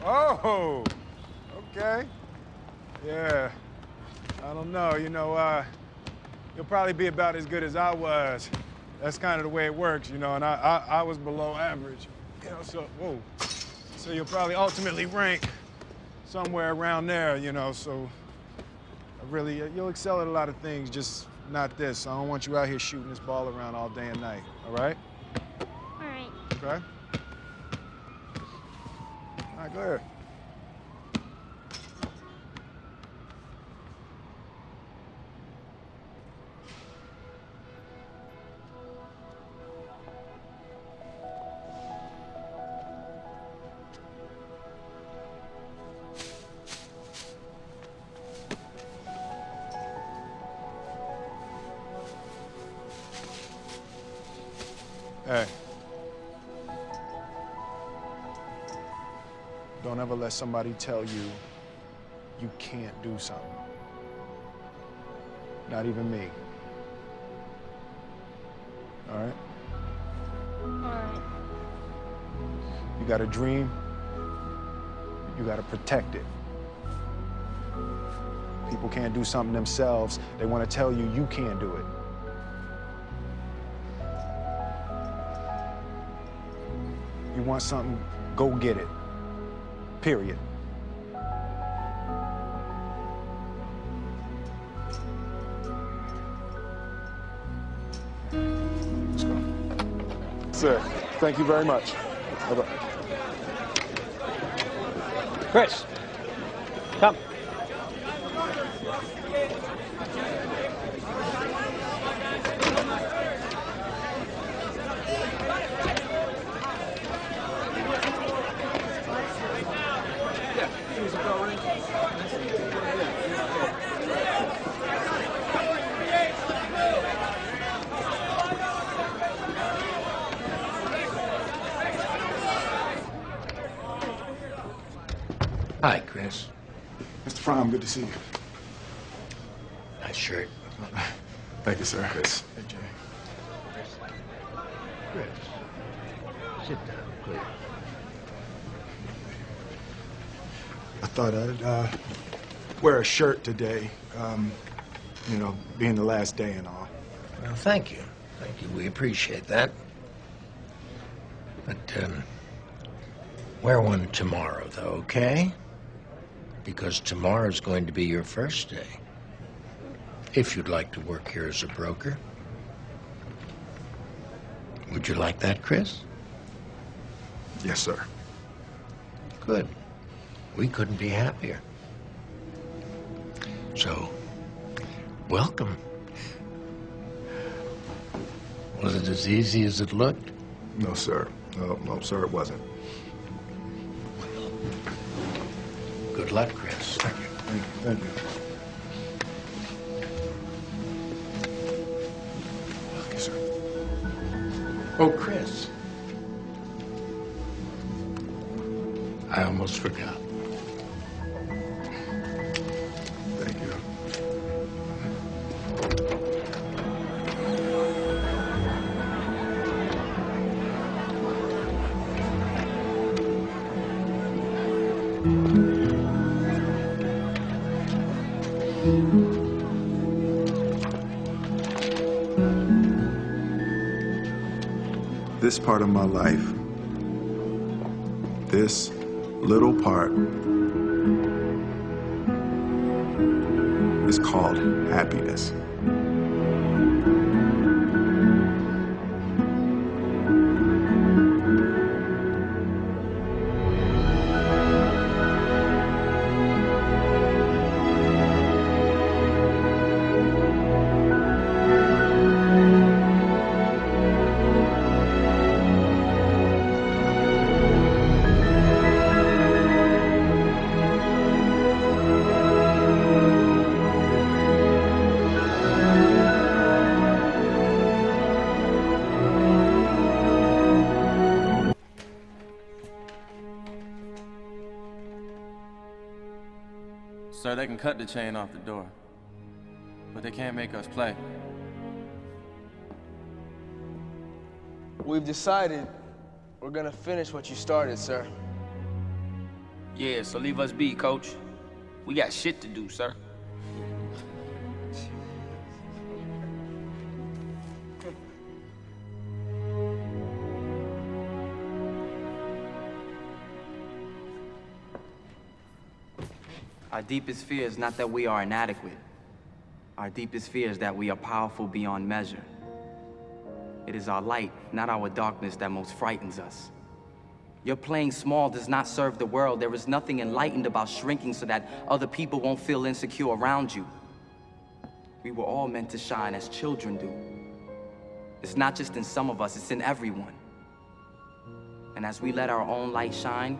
Oh, okay. Yeah, I don't know. You'll probably be about as good as I was. That's kind of the way it works, and I was below average. So, whoa. So you'll probably ultimately rank somewhere around there, so you'll excel at a lot of things, just not this. I don't want you out here shooting this ball around all day and night, all right? All right. Okay? All right, go ahead. Hey. Don't ever let somebody tell you you can't do something. Not even me. All right? All right. You got a dream, you got to protect it. People can't do something themselves. They want to tell you you can't do it. You want something, go get it. Period. Let's go. Sir, thank you very much. Bye-bye. Chris, come. Hi, Chris. Mr. Fromm, good to see you. Nice shirt. Thank you, sir. Chris. Hey, Jay. Chris, sit down, please. I thought I'd wear a shirt today, being the last day and all. Well, thank you. Thank you. We appreciate that. But, wear one tomorrow, though, okay? Because tomorrow's going to be your first day. If you'd like to work here as a broker. Would you like that, Chris? Yes, sir. Good. We couldn't be happier. So, welcome. Was it as easy as it looked? No, sir. No, sir, it wasn't. Good luck, Chris. Thank you. Thank you. Okay, sir. Oh, Chris. I almost forgot. Thank you. This part of my life, this little part, is called happiness. Sir, they can cut the chain off the door, but they can't make us play. We've decided we're gonna finish what you started, sir. Yeah, so leave us be, coach. We got shit to do, sir. Our deepest fear is not that we are inadequate. Our deepest fear is that we are powerful beyond measure. It is our light, not our darkness, that most frightens us. Your playing small does not serve the world. There is nothing enlightened about shrinking so that other people won't feel insecure around you. We were all meant to shine as children do. It's not just in some of us, it's in everyone. And as we let our own light shine,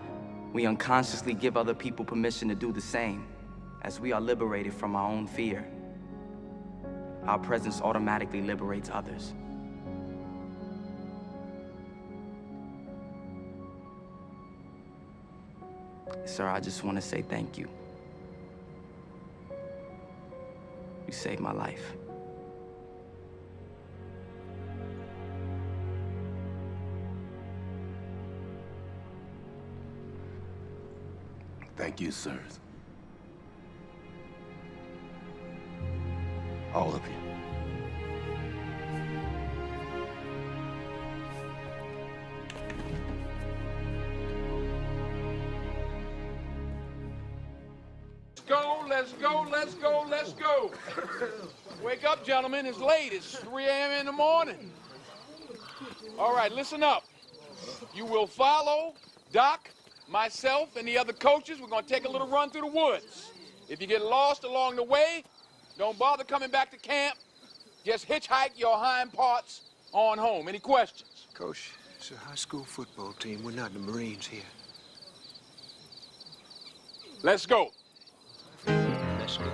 we unconsciously give other people permission to do the same. As we are liberated from our own fear, our presence automatically liberates others. Sir, I just want to say thank you. You saved my life. Thank you, sirs. All of you. Let's go, let's go, let's go. Wake up, gentlemen. It's late. It's 3 a.m. in the morning. All right, listen up. You will follow Doc, myself, and the other coaches. We're going to take a little run through the woods. If you get lost along the way, don't bother coming back to camp. Just hitchhike your hind parts on home. Any questions? Coach, it's a high school football team. We're not the Marines here. Let's go. Let's go.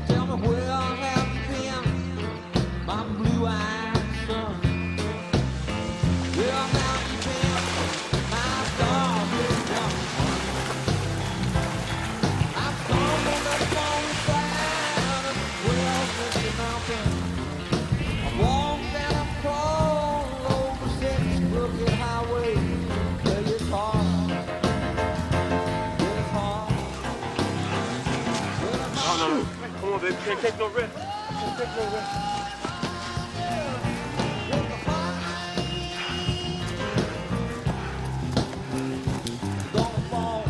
Tell me where have you been, my blue-eyed son? Where have you been, my darling young one? I've stumbled upon the side of the well-Missy mountain. I've walked and I've crawled over six crooked highways. Well, it's hard. It's hard. No. Come on, baby. Can't take no risk. Can't take no risk. Gonna fall.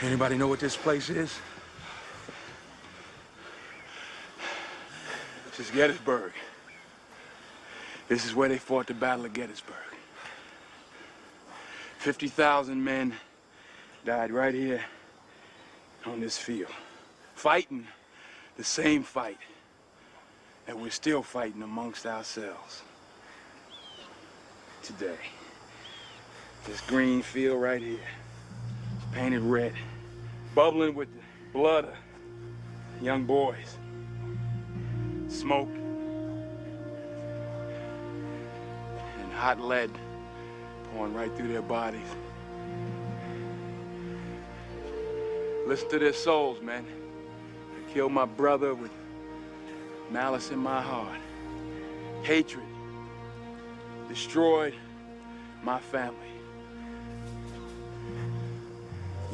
Anybody know what this place is? This is Gettysburg. This is where they fought the Battle of Gettysburg. 50,000 men died right here on this field, fighting the same fight that we're still fighting amongst ourselves today. This green field right here, painted red, bubbling with the blood of young boys. Smoke and hot lead pouring right through their bodies. Listen to their souls, man. I killed my brother with malice in my heart. Hatred destroyed my family.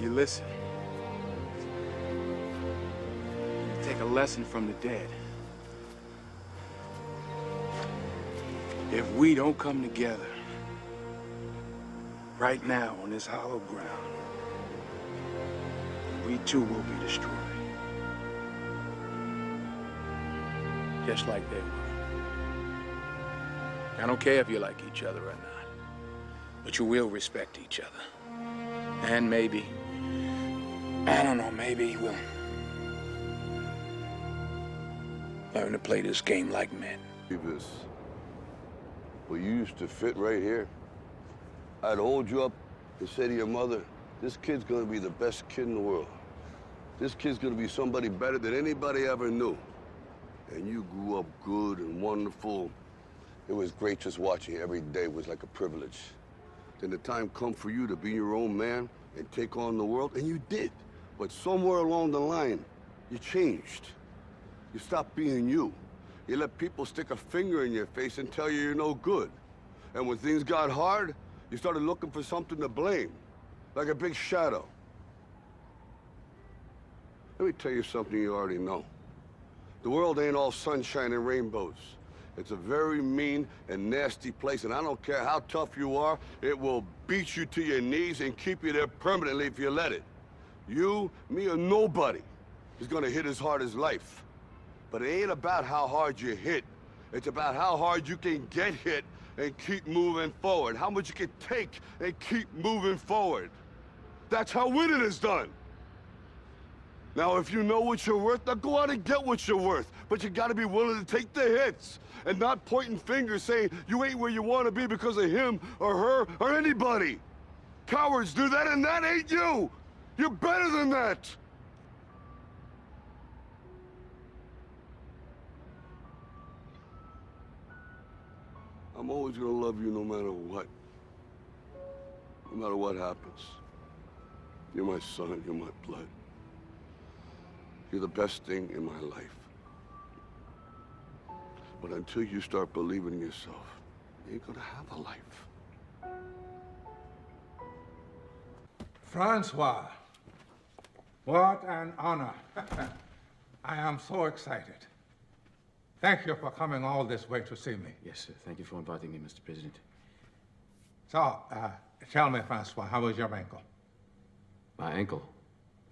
You listen. You take a lesson from the dead. If we don't come together right now on this hollow ground, we too will be destroyed. Just like they were. I don't care if you like each other or not, but you will respect each other. And maybe, I don't know, maybe we'll learn to play this game like men. This. Well, you used to fit right here. I'd hold you up and say to your mother, this kid's gonna be the best kid in the world. This kid's gonna be somebody better than anybody ever knew. And you grew up good and wonderful. It was great just watching you every day. It was like a privilege. Then the time come for you to be your own man and take on the world, and you did. But somewhere along the line, you changed. You stopped being you. You let people stick a finger in your face and tell you you're no good. And when things got hard, you started looking for something to blame, like a big shadow. Let me tell you something you already know. The world ain't all sunshine and rainbows. It's a very mean and nasty place, and I don't care how tough you are, it will beat you to your knees and keep you there permanently if you let it. You, me, or nobody is gonna hit as hard as life. But it ain't about how hard you hit. It's about how hard you can get hit and keep moving forward. How much you can take and keep moving forward. That's how winning is done. Now, if you know what you're worth, now go out and get what you're worth. But you gotta be willing to take the hits and not pointing fingers saying you ain't where you wanna be because of him or her or anybody. Cowards do that, and that ain't you. You're better than that. I'm always gonna love you no matter what. No matter what happens. You're my son, you're my blood. You're the best thing in my life. But until you start believing in yourself, you ain't gonna have a life. Francois, what an honor. I am so excited. Thank you for coming all this way to see me. Yes, sir. Thank you for inviting me, Mr. President. So, tell me, Francois, how was your ankle? My ankle?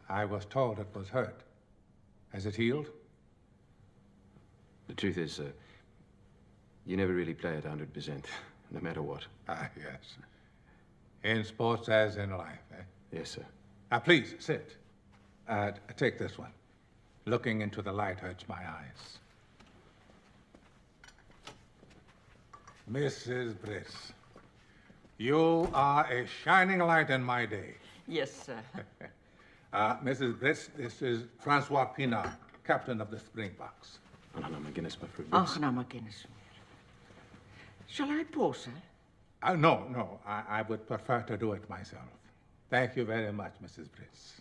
I was told it was hurt. Has it healed? The truth is, you never really play at 100%, no matter what. Ah, yes. In sports as in life, eh? Yes, sir. Please, sit. Take this one. Looking into the light hurts my eyes. Mrs. Briss, you are a shining light in my day. Yes, sir. Mrs. Briss, this is Francois Pinard, captain of the Springboks. Anna McGinnis, my friend. Anna McGinnis. Shall I pour, sir? No. I would prefer to do it myself. Thank you very much, Mrs. Briss.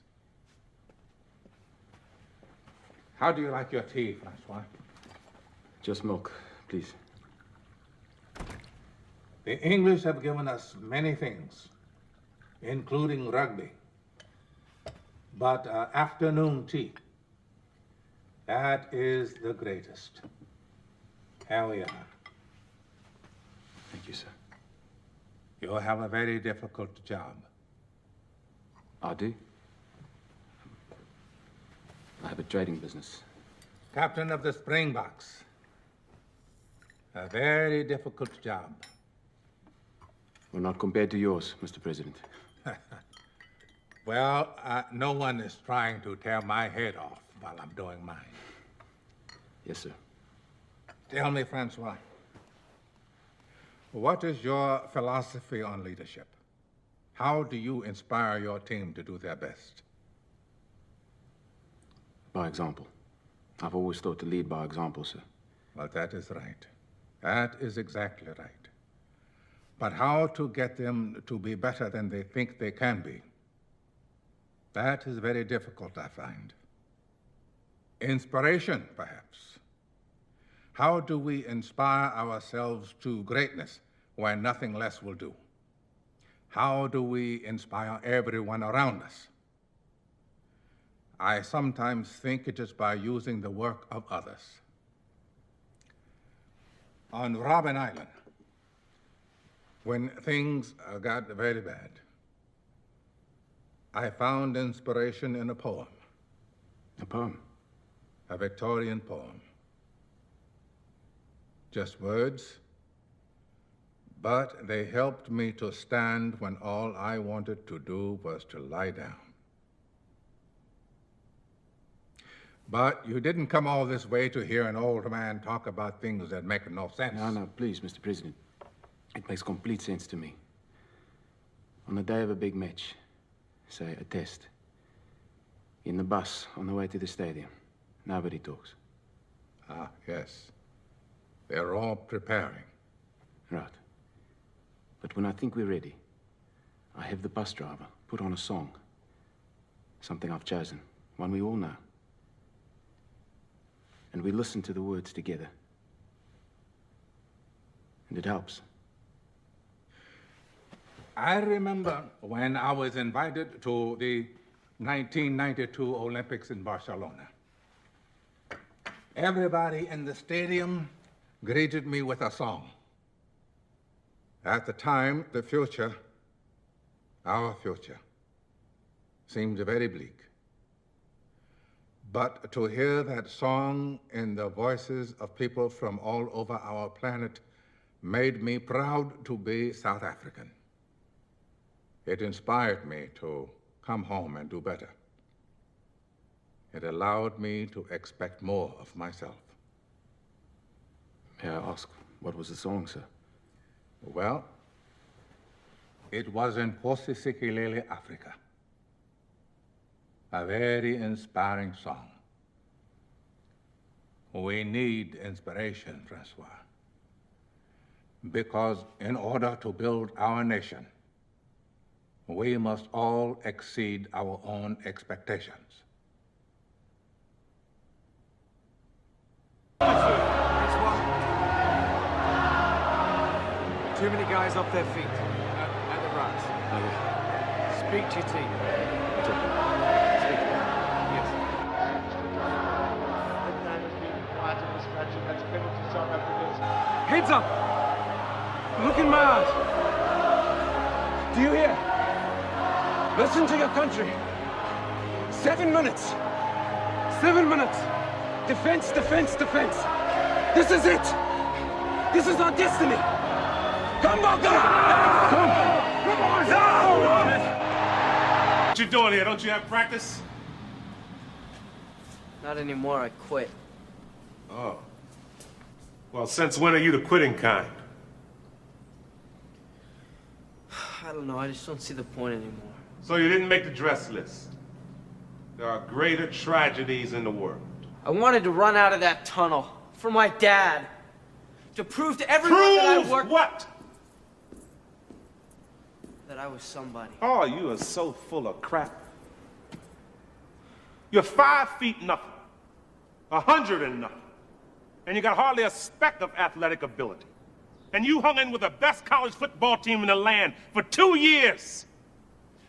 How do you like your tea, Francois? Just milk, please. The English have given us many things, including rugby. But afternoon tea, that is the greatest. Here we are. Thank you, sir. You have a very difficult job. I do? I have a trading business. Captain of the Springboks. A very difficult job. Well, not compared to yours, Mr. President. Well, no one is trying to tear my head off while I'm doing mine. Yes, sir. Tell me, Francois, what is your philosophy on leadership? How do you inspire your team to do their best? By example. I've always thought to lead by example, sir. Well, that is right. That is exactly right. But how to get them to be better than they think they can be? That is very difficult, I find. Inspiration, perhaps. How do we inspire ourselves to greatness when nothing less will do? How do we inspire everyone around us? I sometimes think it is by using the work of others. On Robben Island, when things got very bad, I found inspiration in a poem. A poem? A Victorian poem. Just words, but they helped me to stand when all I wanted to do was to lie down. But you didn't come all this way to hear an old man talk about things that make no sense. No, please, Mr. President. It makes complete sense to me. On the day of a big match, say a test, in the bus on the way to the stadium, nobody talks. Ah, yes. They're all preparing. Right. But when I think we're ready, I have the bus driver put on a song. Something I've chosen, one we all know. And we listen to the words together. And it helps. I remember when I was invited to the 1992 Olympics in Barcelona. Everybody in the stadium greeted me with a song. At the time, the future, our future, seemed very bleak. But to hear that song in the voices of people from all over our planet made me proud to be South African. It inspired me to come home and do better. It allowed me to expect more of myself. May I ask, what was the song, sir? Well, it was in Posisikilele, Africa. A very inspiring song. We need inspiration, Francois. Because in order to build our nation, we must all exceed our own expectations. Too many guys off their feet. At the runs. Speak to your team. Speak to them. Yes. Heads up! Look in my eyes. Do you hear? Listen to your country. 7 minutes. 7 minutes. Defense, defense, defense. This is it. This is our destiny. Come on, come on! Come on! What you doing here? Don't you have practice? Not anymore, I quit. Oh. Well, since when are you the quitting kind? I don't know, I just don't see the point anymore. So you didn't make the dress list. There are greater tragedies in the world. I wanted to run out of that tunnel for my dad. To prove to everyone that I worked... what? That I was somebody. Oh, you are so full of crap. You're 5 feet nothing, 100 and nothing, and you got hardly a speck of athletic ability. And you hung in with the best college football team in the land for 2 years.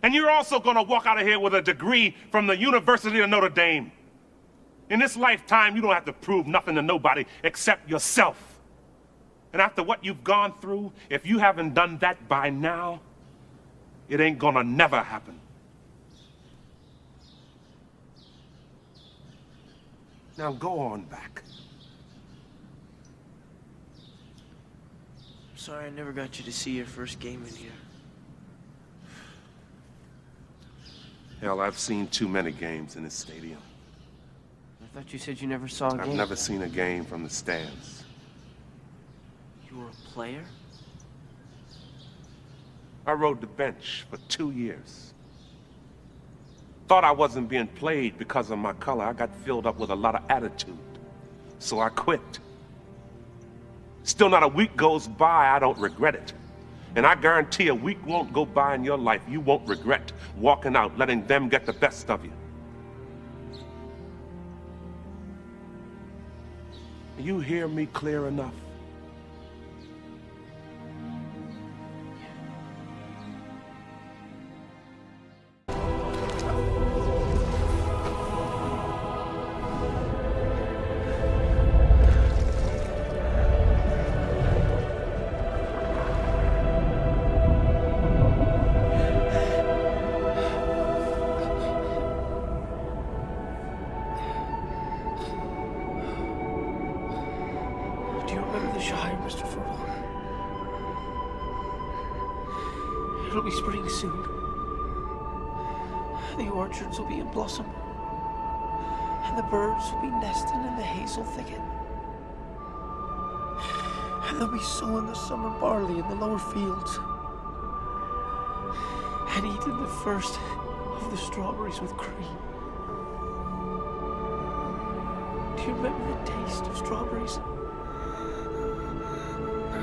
And you're also gonna walk out of here with a degree from the University of Notre Dame. In this lifetime, you don't have to prove nothing to nobody except yourself. And after what you've gone through, if you haven't done that by now, it ain't gonna never happen. Now go on back. Sorry I never got you to see your first game in here. Hell, I've seen too many games in this stadium. I thought you said you never saw a game. I've never seen a game from the stands. You were a player? I rode the bench for 2 years. Thought I wasn't being played because of my color. I got filled up with a lot of attitude. So I quit. Still not a week goes by, I don't regret it. And I guarantee a week won't go by in your life you won't regret walking out, letting them get the best of you. You hear me clear enough? Do you remember the Shire, Mr. Frodo? It'll be spring soon. The orchards will be in blossom. And the birds will be nesting in the hazel thicket. And they'll be sowing the summer barley in the lower fields. And eating the first of the strawberries with cream. Do you remember the taste of strawberries?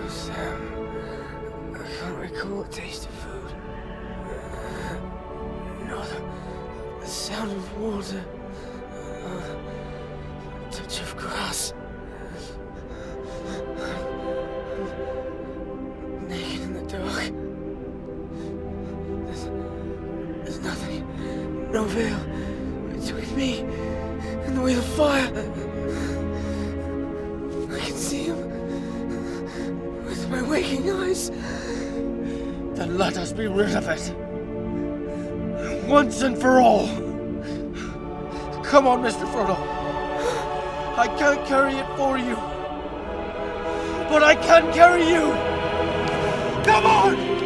Sam, I can't recall the taste of food. Not the sound of water. Touch of grass. Naked in the dark. There's nothing. No veil between me and the wheel of fire. I can see him with my waking eyes. Then let us be rid of it. Once and for all. Come on, Mr. Frodo. I can't carry it for you. But I can carry you. Come on!